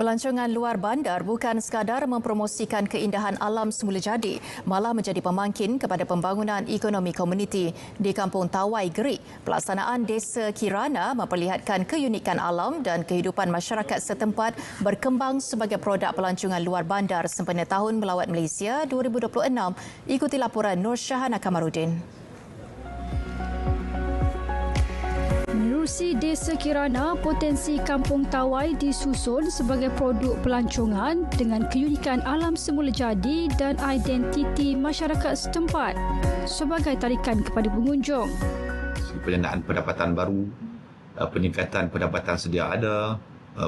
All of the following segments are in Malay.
Pelancongan luar bandar bukan sekadar mempromosikan keindahan alam semula jadi, malah menjadi pemangkin kepada pembangunan ekonomi komuniti. Di Kampung Tawai Gerik, pelaksanaan Desa Kirana memperlihatkan keunikan alam dan kehidupan masyarakat setempat berkembang sebagai produk pelancongan luar bandar sempena Tahun Melawat Malaysia 2026. Ikuti laporan Nur Syahana Kamarudin. Menerusi Desa Kirana, potensi Kampung Tawai disusun sebagai produk pelancongan dengan keunikan alam semula jadi dan identiti masyarakat setempat sebagai tarikan kepada pengunjung. Pendanaan pendapatan baru, peningkatan pendapatan sedia ada,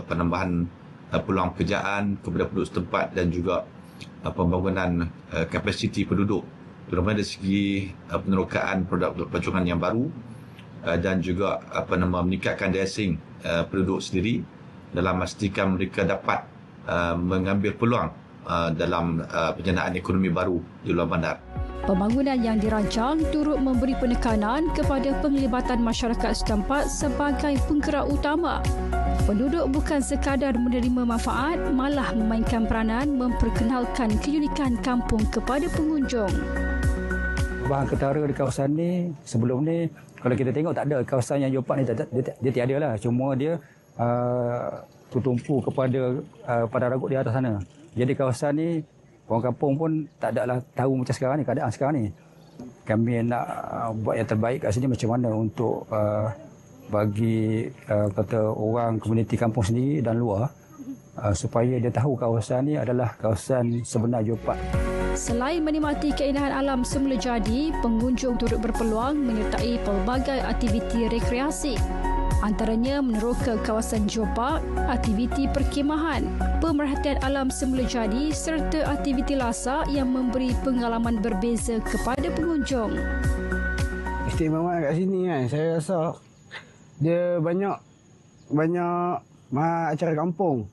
penambahan peluang pekerjaan kepada penduduk setempat dan juga pembangunan kapasiti penduduk, terutama dari segi penerokaan produk pelancongan yang baru dan juga meningkatkan daya saing penduduk sendiri dalam memastikan mereka dapat mengambil peluang dalam penjanaan ekonomi baru di luar bandar. Pembangunan yang dirancang turut memberi penekanan kepada penglibatan masyarakat setempat sebagai penggerak utama. Penduduk bukan sekadar menerima manfaat, malah memainkan peranan memperkenalkan keunikan kampung kepada pengunjung. Bahan ketara di kawasan ni, sebelum ni, kalau kita tengok tak ada kawasan yang Jopak ni, dia tiada lah. Cuma dia tertumpu kepada padang ragut di atas sana. Jadi kawasan ni, orang kampung pun tak ada lah tahu macam sekarang ni, keadaan sekarang ni. Kami nak buat yang terbaik kat sini macam mana untuk bagi kata orang komuniti kampung sendiri dan luar supaya dia tahu kawasan ni adalah kawasan sebenar Jopak. Selain menikmati keindahan alam semula jadi, pengunjung turut berpeluang menyertai pelbagai aktiviti rekreasi. Antaranya meneroka kawasan Jopak, aktiviti perkhemahan, pemerhatian alam semula jadi serta aktiviti lasak yang memberi pengalaman berbeza kepada pengunjung. Istimewa kat sini kan, saya rasa dia banyak acara kampung.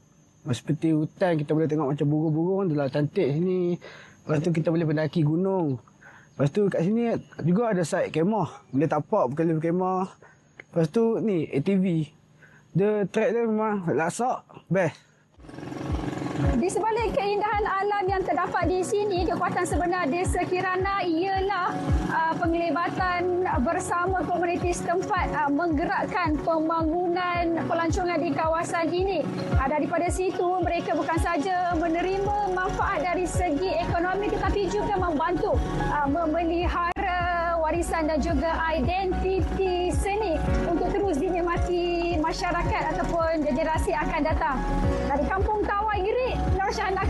Seperti hutan, kita boleh tengok macam burung-burung adalah cantik sini. Lepas tu kita boleh mendaki gunung. Lepas tu kat sini juga ada site kemah. Boleh tapak berkali berkemah. Lepas tu ni ATV. Dia track dia memang lasak, best. Di sebalik keindahan alam yang terdapat di sini, kekuatan sebenar Desa Kirana ialah penglibatan bersama komuniti setempat menggerakkan pembangunan pelancongan di kawasan ini. Daripada situ, mereka bukan saja menerima manfaat dari segi ekonomi tetapi juga membantu memelihara warisan dan juga identiti seni untuk terus dinikmati masyarakat ataupun generasi akan datang. Dari Kampung Tawai Gerik, Nur Syahana